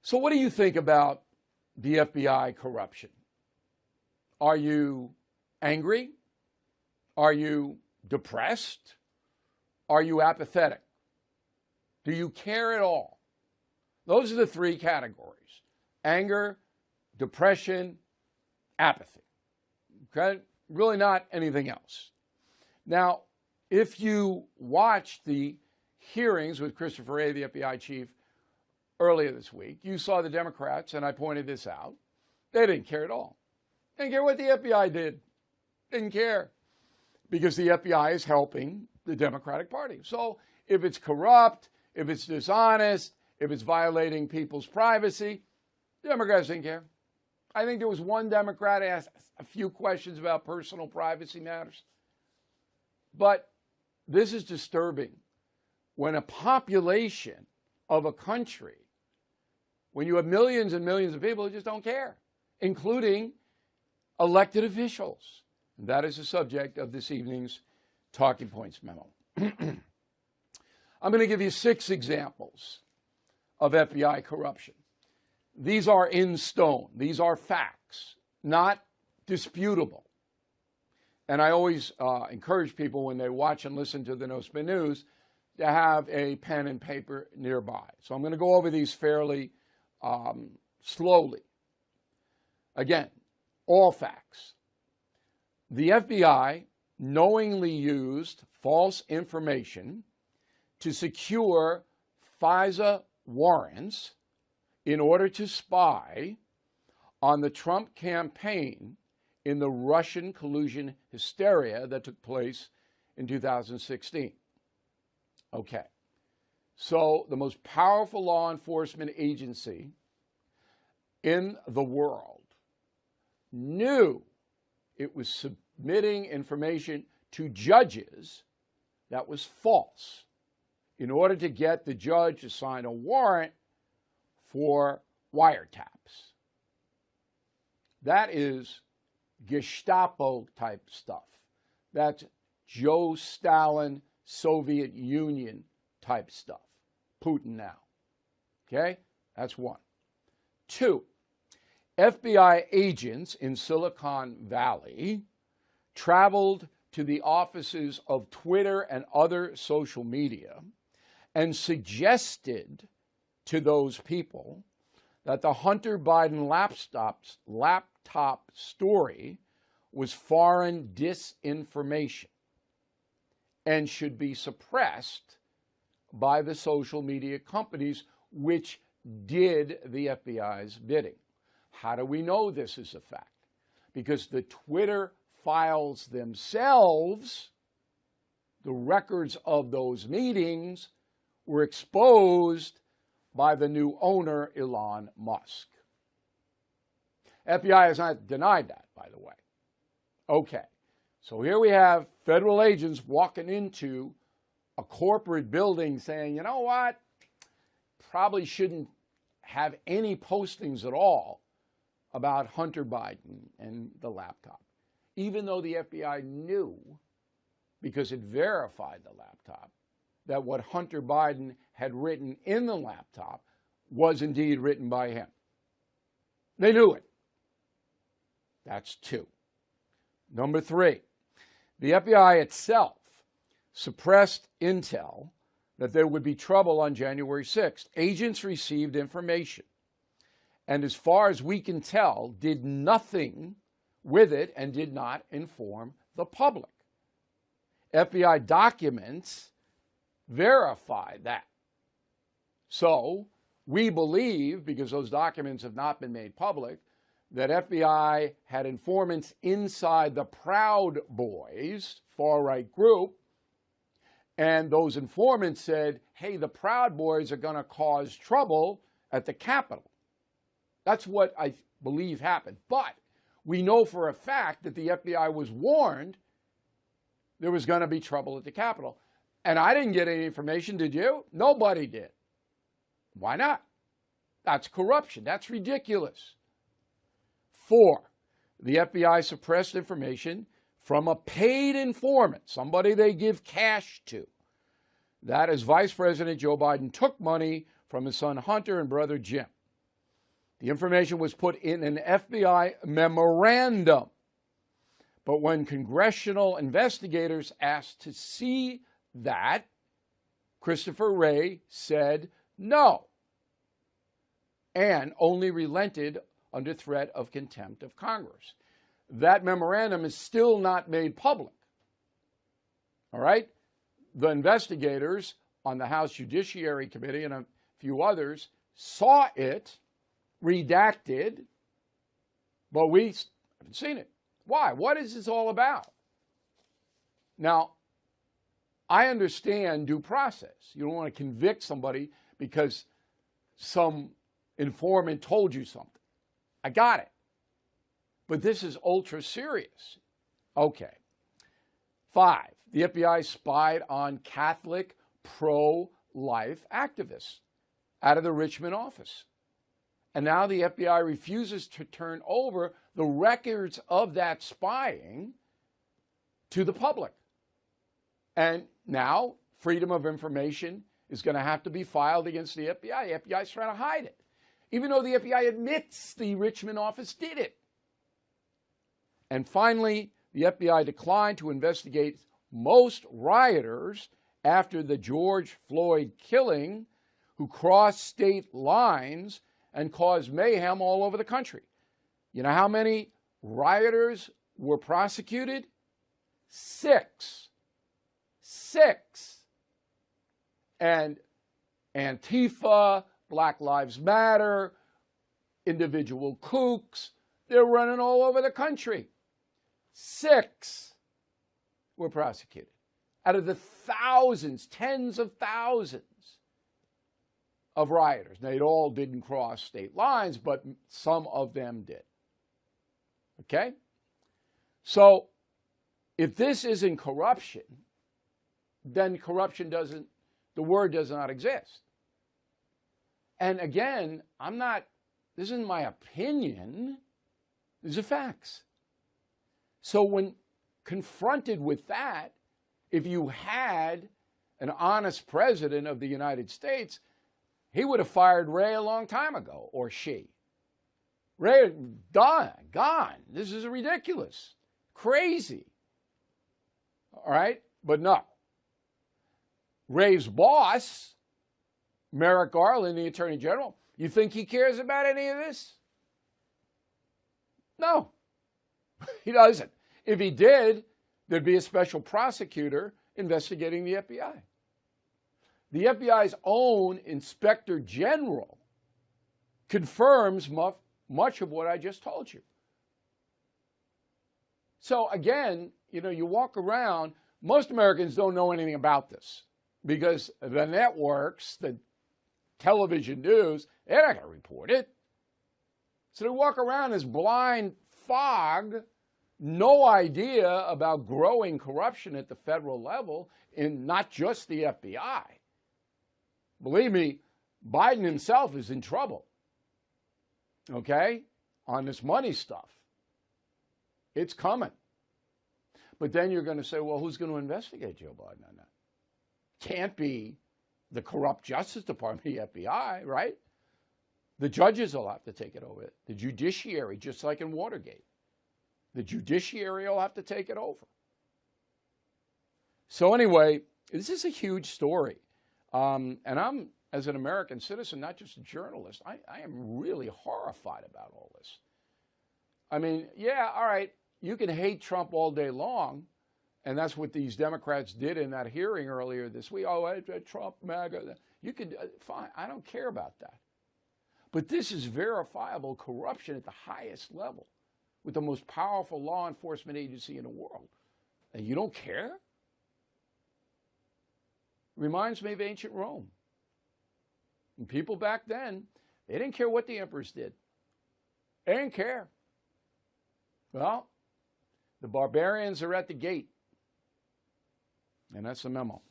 So what do you think about the FBI corruption? Are you angry? Are you depressed? Are you apathetic? Do you care at all? Those are the three categories: anger, depression, apathy. Okay? Really not anything else. Now, if you watched the hearings with Christopher Wray, the FBI chief, earlier this week, you saw the Democrats, and I pointed this out, they didn't care at all. They didn't care what the FBI did. Didn't care. Because the FBI is helping the Democratic Party. So if it's corrupt, if it's dishonest, if it's violating people's privacy, the Democrats didn't care. I think there was one Democrat asked a few questions about personal privacy matters. But this is disturbing when a population of a country, when you have millions and millions of people who just don't care, including elected officials. And that is the subject of this evening's Talking Points memo. I'm going to give you 6 examples of FBI corruption. These are in stone. These are facts, not disputable. And I always encourage people when they watch and listen to the No Spin News to have a pen and paper nearby. So I'm going to go over these fairly slowly. Again, all facts. The FBI knowingly used false information to secure FISA warrants in order to spy on the Trump campaign in the Russian collusion hysteria that took place in 2016. Okay, so the most powerful law enforcement agency in the world knew it was submitting information to judges that was false in order to get the judge to sign a warrant for wiretaps. That is Gestapo type stuff. That's Joe Stalin, Soviet Union type stuff. Putin now. Okay? That's one. 2, FBI agents in Silicon Valley traveled to the offices of Twitter and other social media and suggested to those people that the Hunter Biden laptop story was foreign disinformation and should be suppressed by the social media companies which did the FBI's bidding. How do we know this is a fact? Because the Twitter files themselves, the records of those meetings, were exposed by the new owner, Elon Musk. FBI has not denied that, by the way. Okay, so here we have federal agents walking into a corporate building saying, you know what, probably shouldn't have any postings at all about Hunter Biden and the laptop, even though the FBI knew, because it verified the laptop, that what Hunter Biden had written in the laptop was indeed written by him. They knew it. That's 2. Number 3, the FBI itself suppressed intel that there would be trouble on January 6th. Agents received information and, as far as we can tell, did nothing with it and did not inform the public. FBI documents verify that. So we believe, because those documents have not been made public, that FBI had informants inside the Proud Boys, far-right group, and those informants said, hey, the Proud Boys are going to cause trouble at the Capitol. That's what I believe happened. But we know for a fact that the FBI was warned there was going to be trouble at the Capitol. And I didn't get any information, did you? Nobody did. Why not? That's corruption. That's ridiculous. 4, the FBI suppressed information from a paid informant, somebody they give cash to. That is, Vice President Joe Biden took money from his son Hunter and brother Jim. The information was put in an FBI memorandum. But when congressional investigators asked to see that, Christopher Wray said no, and only relented under threat of contempt of Congress. That memorandum is still not made public. All right? The investigators on the House Judiciary Committee and a few others saw it, redacted, but we haven't seen it. Why? What is this all about? Now, I understand due process. You don't want to convict somebody because some informant told you something. I got it. But this is ultra serious. Okay. 5, the FBI spied on Catholic pro-life activists out of the Richmond office. And now the FBI refuses to turn over the records of that spying to the public. And now freedom of information is going to have to be filed against the FBI. The FBI is trying to hide it, even though the FBI admits the Richmond office did it. And finally, the FBI declined to investigate most rioters after the George Floyd killing who crossed state lines and caused mayhem all over the country. You know how many rioters were prosecuted? 6. 6. And Antifa, Black Lives Matter, individual kooks, they're running all over the country. 6 were prosecuted out of the thousands, tens of thousands of rioters. Now, they all didn't cross state lines, but some of them did. Okay? So, if this isn't corruption, then corruption doesn't, the word does not exist. And again, this isn't my opinion, these are facts. So when confronted with that, if you had an honest president of the United States, he would have fired Wray a long time ago, or she. Wray, done, gone. This is ridiculous, crazy. All right? But no. Wray's boss, Merrick Garland, the Attorney General, you think he cares about any of this? No, he doesn't. If he did, there'd be a special prosecutor investigating the FBI. The FBI's own Inspector General confirms much of what I just told you. So again, you walk around, most Americans don't know anything about this because the networks, the television news, they're not going to report it. So they walk around as blind fog, no idea about growing corruption at the federal level in not just the FBI. Believe me, Biden himself is in trouble, okay, on this money stuff. It's coming. But then you're going to say, well, who's going to investigate Joe Biden on that? Can't be the corrupt Justice Department, the FBI, right? The judges will have to take it over. The judiciary, just like in Watergate. The judiciary will have to take it over. So anyway, this is a huge story. And I'm, as an American citizen, not just a journalist, I am really horrified about all this. I mean, yeah, all right, you can hate Trump all day long, and that's what these Democrats did in that hearing earlier this week. Oh, Trump, MAGA. You could, fine, I don't care about that. But this is verifiable corruption at the highest level with the most powerful law enforcement agency in the world. And you don't care? Reminds me of ancient Rome. And people back then, they didn't care what the emperors did. They didn't care. Well, the barbarians are at the gate. And that's the memo.